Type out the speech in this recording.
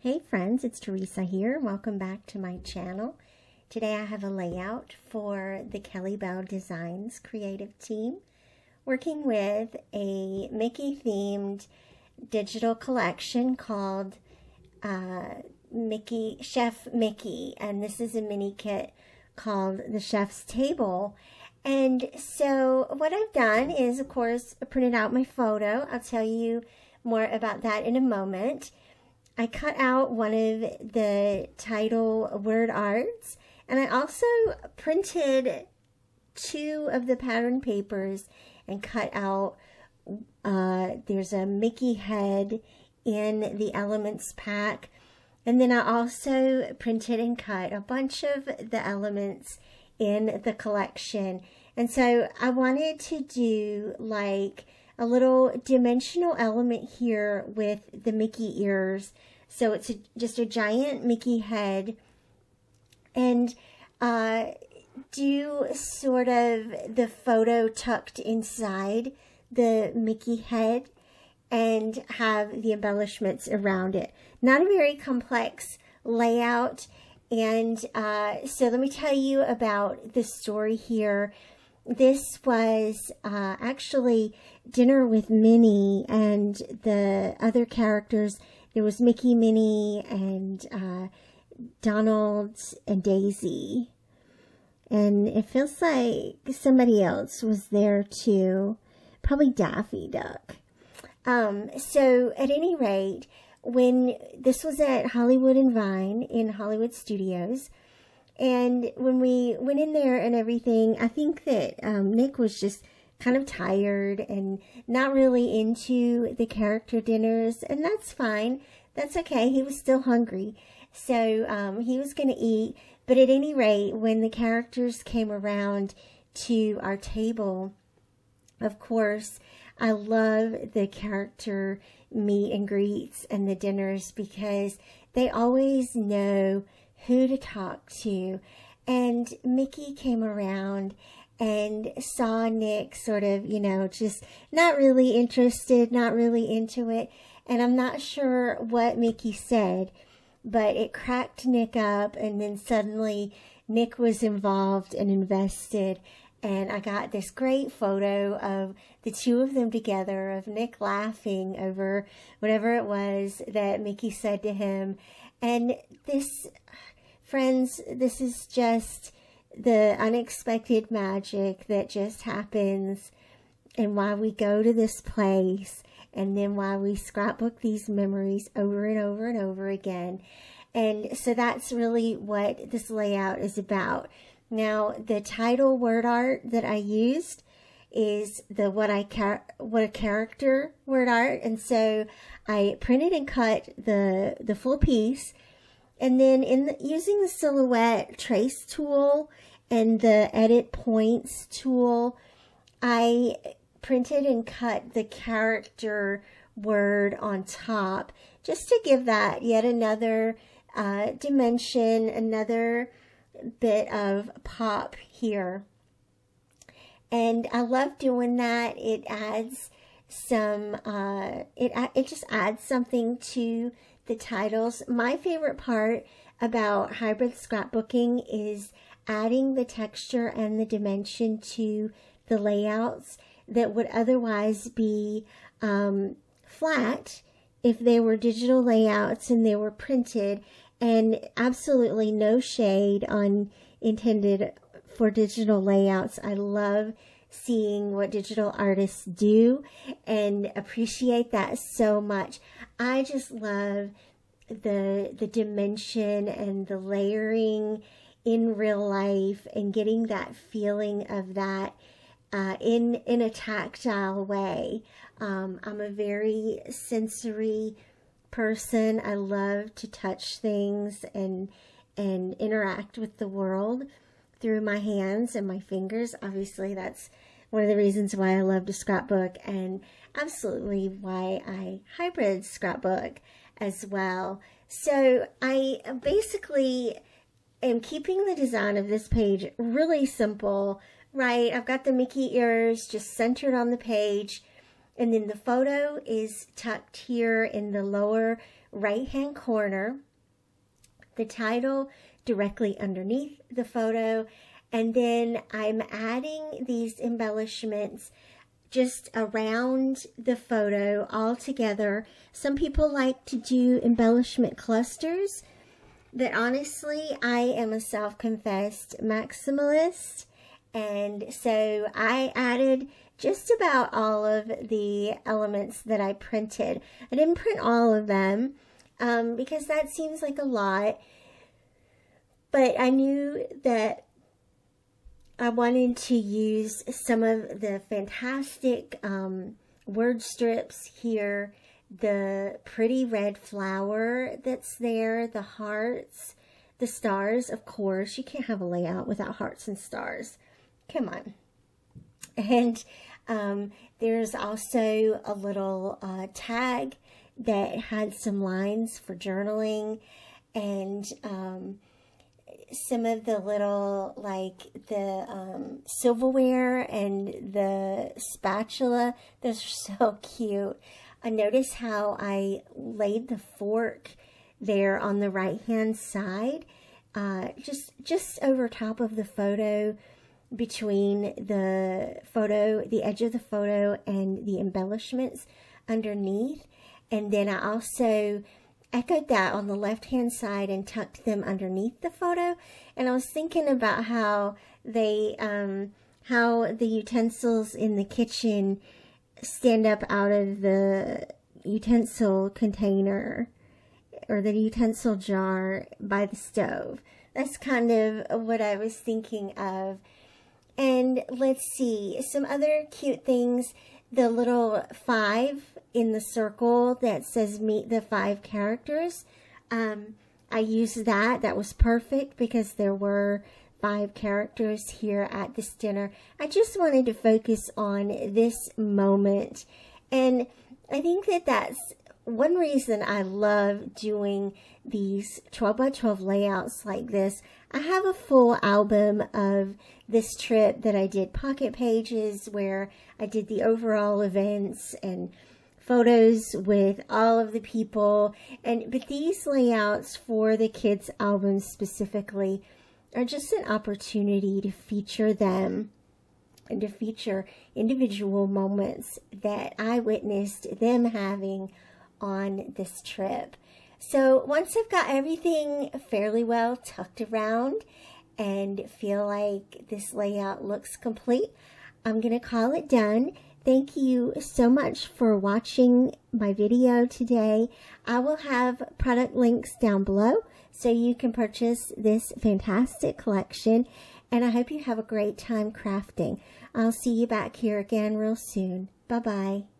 Hey friends, it's Teresa here. Welcome back to my channel. Today I have a layout for the Kellybell Designs Creative Team, working with a Mickey themed digital collection called Chef Mickey, and this is a mini kit called the Chef's Table. And so what I've done is, of course, printed out my photo. I'll tell you more about that in a moment. I cut out one of the title word arts, and I also printed two of the pattern papers and cut out, there's a Mickey head in the Elements pack, and then I also printed and cut a bunch of the elements in the collection. And so I wanted to do like a little dimensional element here with the Mickey ears. So it's just a giant Mickey head, and do sort of the photo tucked inside the Mickey head and have the embellishments around it. Not a very complex layout. And so let me tell you about the story here. This was actually dinner with Minnie and the other characters. There was Mickey, Minnie, and Donald and Daisy. And it feels like somebody else was there too. Probably Daffy Duck. So at any rate, when this was at Hollywood and Vine in Hollywood Studios, and when we went in there and everything, I think that Nick was just kind of tired and not really into the character dinners, and that's fine. That's okay. He was still hungry, so he was going to eat. But at any rate, when the characters came around to our table, of course, I love the character meet and greets and the dinners because they always know who to talk to. And Mickey came around and saw Nick sort of, just not really interested, not really into it. And I'm not sure what Mickey said, but it cracked Nick up, and then suddenly Nick was involved and invested. And I got this great photo of the two of them together, of Nick laughing over whatever it was that Mickey said to him. And this, friends, this is just the unexpected magic that just happens, and why we go to this place, and then why we scrapbook these memories over and over and over again. And so that's really what this layout is about. Now, the title word art that I used is the what a character word art, and so I printed and cut the full piece, and then using the silhouette trace tool and the edit points tool, I printed and cut the character word on top just to give that yet another dimension, another bit of pop here. And I love doing that. It adds some, it just adds something to the titles. My favorite part about hybrid scrapbooking is adding the texture and the dimension to the layouts that would otherwise be flat if they were digital layouts and they were printed, and absolutely no shade on intended for digital layouts. I love seeing what digital artists do and appreciate that so much. I just love the dimension and the layering in real life and getting that feeling of that in a tactile way. I'm a very sensory person. I love to touch things and interact with the world through my hands and my fingers. Obviously, that's one of the reasons why I love to scrapbook, and absolutely why I hybrid scrapbook as well. So I basically am keeping the design of this page really simple, right? I've got the Mickey ears just centered on the page, and then the photo is tucked here in the lower right-hand corner, the title directly underneath the photo, and then I'm adding these embellishments just around the photo all together. Some people like to do embellishment clusters, but honestly, I am a self-confessed maximalist, and so I added just about all of the elements that I printed. I didn't print all of them because that seems like a lot, but I knew that I wanted to use some of the fantastic word strips here, the pretty red flower that's there, the hearts, the stars, of course. You can't have a layout without hearts and stars. Come on. And there's also a little tag that had some lines for journaling, and some of the little, like the silverware and the spatula. Those are so cute. I notice how I laid the fork there on the right hand side, just over top of the photo, between the edge of the photo and the embellishments underneath. And then I also echoed that on the left hand side and tucked them underneath the photo. And I was thinking about how they how the utensils in the kitchen stand up out of the utensil container or the utensil jar by the stove. That's kind of what I was thinking of. And let's see, some other cute things. The little 5 in the circle that says meet the 5 characters. I used that. That was perfect because there were 5 characters here at this dinner. I just wanted to focus on this moment. And I think that that's one reason I love doing these 12 by 12 layouts like this. I have a full album of this trip that I did pocket pages where I did the overall events and photos with all of the people. But these layouts for the kids' albums specifically are just an opportunity to feature them and to feature individual moments that I witnessed them having on this trip. So once I've got everything fairly well tucked around and feel like this layout looks complete, I'm going to call it done. Thank you so much for watching my video today. I will have product links down below so you can purchase this fantastic collection, and I hope you have a great time crafting. I'll see you back here again real soon. Bye-bye.